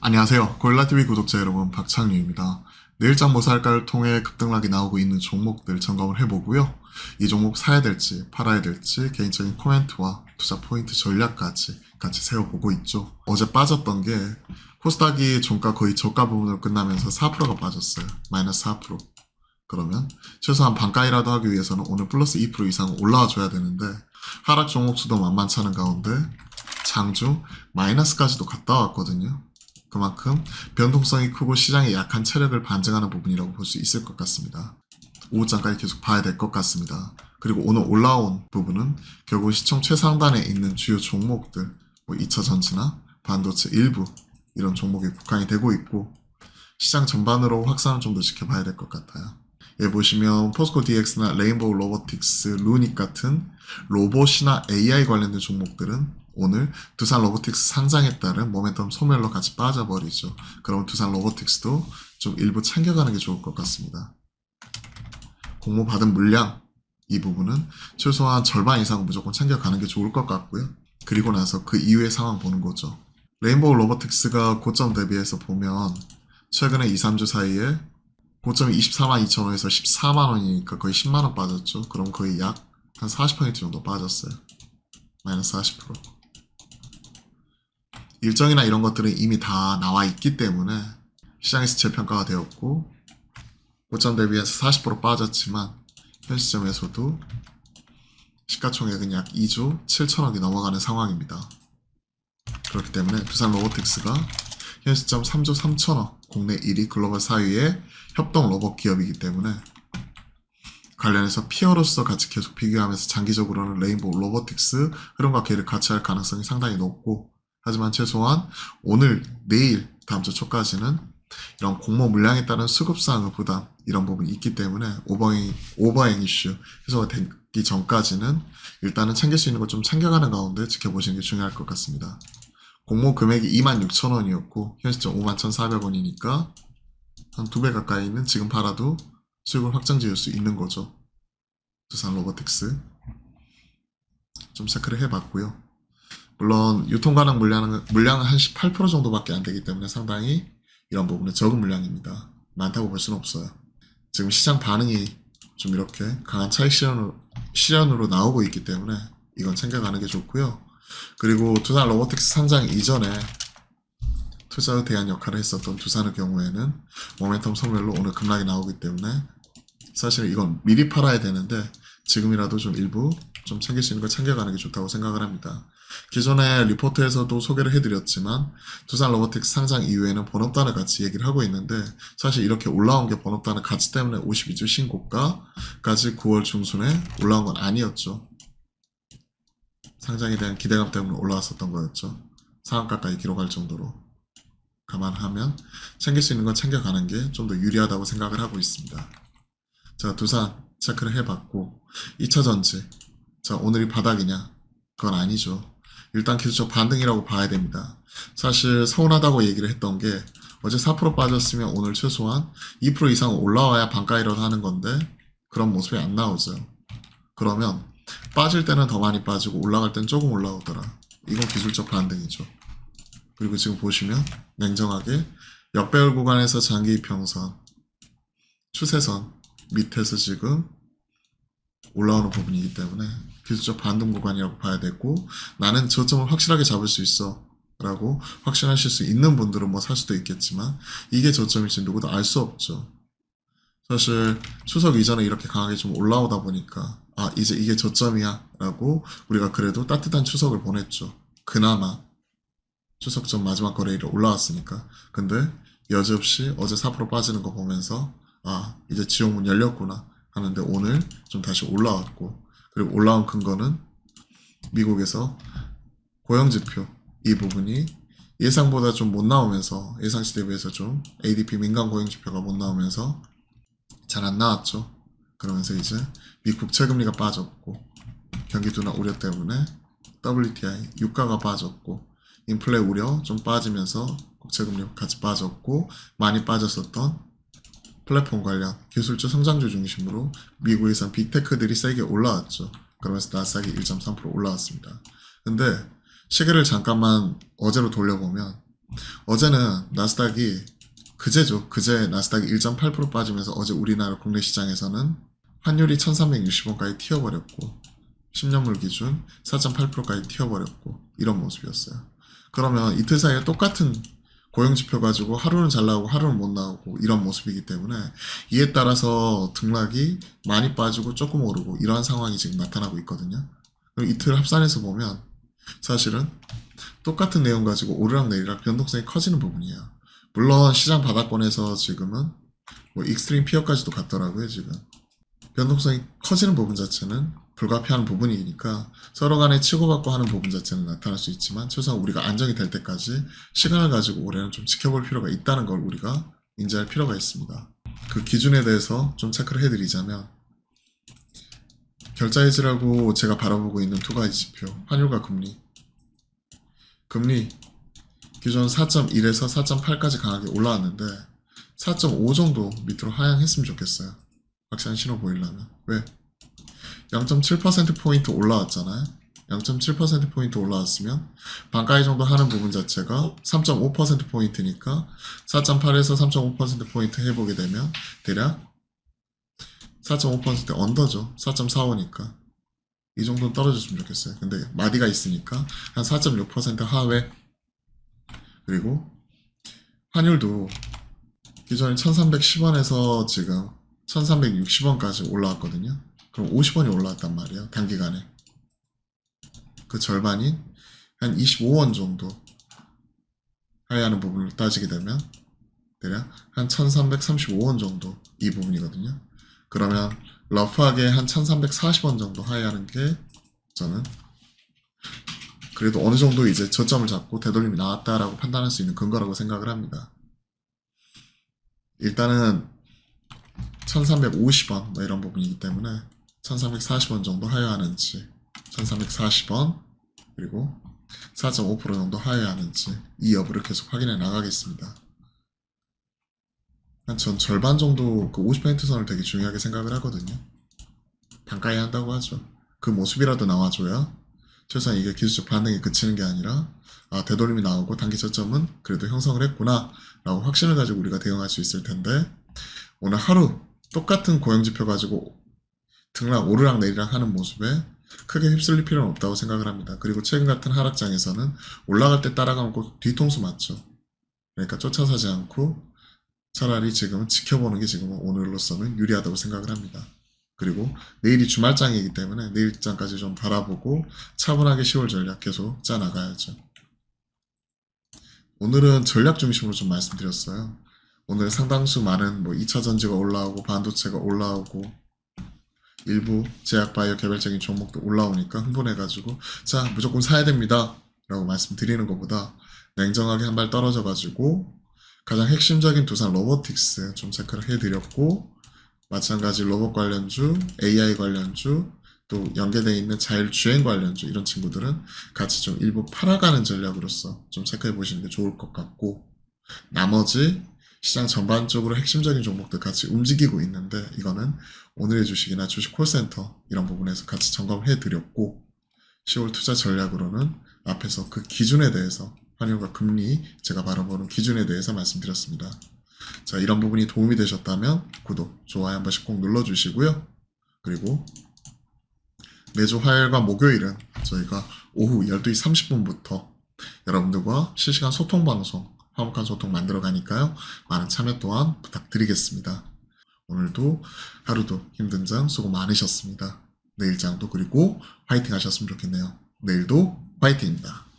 안녕하세요. 고릴라TV 구독자 여러분, 박창규입니다. 내일장 모살가를 통해 급등락이 나오고 있는 종목들 점검을 해보고요. 이 종목 사야 될지 팔아야 될지 개인적인 코멘트와 투자 포인트 전략까지 같이 세워보고 있죠. 어제 빠졌던 게 코스닥이 종가 거의 저가 부분으로 끝나면서 4%가 빠졌어요. 마이너스 4%. 그러면 최소한 반가이라도 하기 위해서는 오늘 플러스 2% 이상 올라와 줘야 되는데 하락 종목 수도 만만치 않은 가운데 장중 마이너스까지도 갔다 왔거든요. 그만큼 변동성이 크고 시장의 약한 체력을 반증하는 부분이라고 볼 수 있을 것 같습니다. 오후장까지 계속 봐야 될 것 같습니다. 그리고 오늘 올라온 부분은 결국 시총 최상단에 있는 주요 종목들, 2차 전지나 반도체 일부 이런 종목에 국한이 되고 있고 시장 전반으로 확산을 좀 더 지켜봐야 될 것 같아요. 여기 보시면 포스코 DX나 레인보우 로보틱스, 루닉 같은 로봇이나 AI 관련된 종목들은 오늘 두산 로보틱스 상장에 따른 모멘텀 소멸로 같이 빠져버리죠. 그럼 두산 로보틱스도 좀 일부 챙겨가는 게 좋을 것 같습니다. 공모 받은 물량 이 부분은 최소한 절반 이상은 무조건 챙겨가는 게 좋을 것 같고요. 그리고 나서 그 이후의 상황 보는 거죠. 레인보우 로보틱스가 고점 대비해서 보면 최근에 2, 3주 사이에 고점이 24만 2천 원에서 14만 원이니까 거의 10만 원 빠졌죠. 그럼 거의 약 한 40% 정도 빠졌어요. 마이너스 40%. 일정이나 이런 것들은 이미 다 나와 있기 때문에 시장에서 재평가가 되었고 고점 대비해서 40% 빠졌지만 현 시점에서도 시가총액은 약 2조 7천억이 넘어가는 상황입니다. 그렇기 때문에 두산 로보틱스가 현 시점 3조 3천억 국내 1위 글로벌 4위의 협동 로봇 기업이기 때문에 관련해서 피어로서 같이 계속 비교하면서 장기적으로는 레인보우 로보틱스 흐름과 궤를 같이 할 가능성이 상당히 높고 하지만 최소한 오늘, 내일, 다음 주 초까지는 이런 공모 물량에 따른 수급상의 부담 이런 부분이 있기 때문에 오버행 이슈 해소가 되기 전까지는 일단은 챙길 수 있는 걸 좀 챙겨가는 가운데 지켜보시는 게 중요할 것 같습니다. 공모 금액이 26,000원이었고 현 시점 51,400원이니까 한 2배 가까이는 지금 팔아도 수익을 확정 지을 수 있는 거죠. 두산 로보틱스 좀 체크를 해봤고요. 물론 유통 가능 물량은 한 18% 정도밖에 안 되기 때문에 상당히 이런 부분은 적은 물량입니다. 많다고 볼 수는 없어요. 지금 시장 반응이 좀 이렇게 강한 차익 실현으로 나오고 있기 때문에 이건 챙겨가는 게 좋고요. 그리고 두산 로보틱스 상장 이전에 투자에 대한 역할을 했었던 두산의 경우에는 모멘텀 소멸로 오늘 급락이 나오기 때문에 사실 이건 미리 팔아야 되는데 지금이라도 좀 일부 좀 챙길 수 있는 걸 챙겨가는 게 좋다고 생각을 합니다. 기존에 리포트에서도 소개를 해드렸지만 두산 로보틱스 상장 이후에는 번업단을 같이 얘기를 하고 있는데 사실 이렇게 올라온 게 번업단의 가치 때문에 52주 신고가까지 9월 중순에 올라온 건 아니었죠. 상장에 대한 기대감 때문에 올라왔었던 거였죠. 상한가까지 기록할 정도로. 감안하면 챙길 수 있는 건 챙겨가는 게 좀 더 유리하다고 생각을 하고 있습니다. 자, 두산 체크를 해봤고 2차 전지 자, 오늘이 바닥이냐? 그건 아니죠. 일단 기술적 반등이라고 봐야 됩니다. 사실 서운하다고 얘기를 했던 게 어제 4% 빠졌으면 오늘 최소한 2% 이상 올라와야 반가이라도 하는 건데 그런 모습이 안 나오죠. 그러면 빠질 때는 더 많이 빠지고 올라갈 땐 조금 올라오더라. 이건 기술적 반등이죠. 그리고 지금 보시면 냉정하게 역배열 구간에서 장기 이평선, 추세선 밑에서 지금 올라오는 부분이기 때문에 기술적 반등 구간이라고 봐야 되고 나는 저점을 확실하게 잡을 수 있어 라고 확신하실 수 있는 분들은 뭐 살 수도 있겠지만 이게 저점일지 누구도 알 수 없죠. 사실 추석 이전에 이렇게 강하게 좀 올라오다 보니까 아 이제 이게 저점이야 라고 우리가 그래도 따뜻한 추석을 보냈죠. 그나마 추석 전 마지막 거래일에 올라왔으니까. 근데 여지없이 어제 4% 빠지는 거 보면서 아 이제 지옥문 열렸구나 하는데 오늘 좀 다시 올라왔고 그리고 올라온 근거는 미국에서 고용지표 이 부분이 예상보다 좀 못 나오면서 예상치 대비해서 좀 ADP 민간 고용지표가 못 나오면서 잘 안 나왔죠. 그러면서 이제 미 국채금리가 빠졌고 경기 둔화 우려 때문에 WTI 유가가 빠졌고 인플레 우려 좀 빠지면서 국채금리 같이 빠졌고 많이 빠졌었던 플랫폼 관련 기술주 성장주 중심으로 미국에선 빅테크들이 세게 올라왔죠. 그러면서 나스닥이 1.3% 올라왔습니다. 근데 시계를 잠깐만 어제로 돌려보면 어제는 나스닥이 그제 나스닥이 1.8% 빠지면서 어제 우리나라 국내 시장에서는 환율이 1360원까지 튀어버렸고 10년물 기준 4.8%까지 튀어버렸고 이런 모습이었어요. 그러면 이틀 사이에 똑같은 고용지표 가지고 하루는 잘 나오고 하루는 못 나오고 이런 모습이기 때문에 이에 따라서 등락이 많이 빠지고 조금 오르고 이러한 상황이 지금 나타나고 있거든요. 그럼 이틀 합산해서 보면 사실은 똑같은 내용 가지고 오르락 내리락 변동성이 커지는 부분이에요. 물론 시장 바닥권에서 지금은 뭐 익스트림 피어까지도 갔더라고요. 지금 변동성이 커지는 부분 자체는 불가피한 부분이니까 서로 간에 치고받고 하는 부분 자체는 나타날 수 있지만 최소한 우리가 안정이 될 때까지 시간을 가지고 올해는 좀 지켜볼 필요가 있다는 걸 우리가 인지할 필요가 있습니다. 그 기준에 대해서 좀 체크를 해드리자면 결자해지라고 제가 바라보고 있는 두 가지 지표, 환율과 금리. 금리 기존 4.1에서 4.8까지 강하게 올라왔는데 4.5 정도 밑으로 하향했으면 좋겠어요. 확실한 신호 보이려면. 왜? 0.7%포인트 올라왔잖아요. 0.7%포인트 올라왔으면 반가이 정도 하는 부분 자체가 3.5%포인트니까 4.8에서 3.5%포인트 해보게 되면 대략 4.5% 언더죠. 4.45니까. 이 정도는 떨어졌으면 좋겠어요. 근데 마디가 있으니까 한 4.6% 하회. 그리고 환율도 기존에 1310원에서 지금 1360원까지 올라왔거든요. 그럼 50원이 올라왔단 말이에요. 단기간에. 그 절반인 한 25원 정도 하회하는 부분을 따지게 되면 대략 한 1335원 정도 이 부분이거든요. 그러면 러프하게 한 1340원 정도 하회하는 게 저는 그래도 어느 정도 이제 저점을 잡고 되돌림이 나왔다라고 판단할 수 있는 근거라고 생각을 합니다. 일단은 1350원 뭐 이런 부분이기 때문에 1340원 정도 하회하는지 1340원 그리고 4.5% 정도 하회하는지 이 여부를 계속 확인해 나가겠습니다. 전 절반 정도 그 50% 선을 되게 중요하게 생각을 하거든요. 반가이 한다고 하죠. 그 모습이라도 나와줘야 최소한 이게 기술적 반등이 그치는 게 아니라 되돌림이 나오고 단기 저점은 그래도 형성을 했구나 라고 확신을 가지고 우리가 대응할 수 있을 텐데 오늘 하루 똑같은 고용지표 가지고 등락 오르락 내리락 하는 모습에 크게 휩쓸릴 필요는 없다고 생각을 합니다. 그리고 최근 같은 하락장에서는 올라갈 때 따라가면 꼭 뒤통수 맞죠. 그러니까 쫓아서지 않고 차라리 지금은 지켜보는 게 지금은 오늘로서는 유리하다고 생각을 합니다. 그리고 내일이 주말장이기 때문에 내일장까지 좀 바라보고 차분하게 10월 전략 계속 짜나가야죠. 오늘은 전략 중심으로 좀 말씀드렸어요. 오늘 상당수 많은 뭐 2차 전지가 올라오고 반도체가 올라오고 일부 제약바이오 개별적인 종목도 올라오니까 흥분해가지고 자 무조건 사야 됩니다 라고 말씀드리는 것보다 냉정하게 한 발 떨어져가지고 가장 핵심적인 두산 로보틱스 좀 체크를 해드렸고 마찬가지 로봇 관련주, AI 관련주, 또 연계되어 있는 자율주행 관련주 이런 친구들은 같이 좀 일부 팔아가는 전략으로서 좀 체크해 보시는 게 좋을 것 같고 나머지 시장 전반적으로 핵심적인 종목들 같이 움직이고 있는데 이거는 오늘의 주식이나 주식 콜센터 이런 부분에서 같이 점검을 해드렸고 10월 투자 전략으로는 앞에서 그 기준에 대해서 환율과 금리 제가 바라보는 기준에 대해서 말씀드렸습니다. 자, 이런 부분이 도움이 되셨다면 구독, 좋아요 한 번씩 꼭 눌러주시고요. 그리고 매주 화요일과 목요일은 저희가 오후 12시 30분부터 여러분들과 실시간 소통 방송, 화목한 소통 만들어 가니까요. 많은 참여 또한 부탁드리겠습니다. 오늘도 하루도 힘든 장 수고 많으셨습니다. 내일장도 그리고 화이팅 하셨으면 좋겠네요. 내일도 화이팅입니다.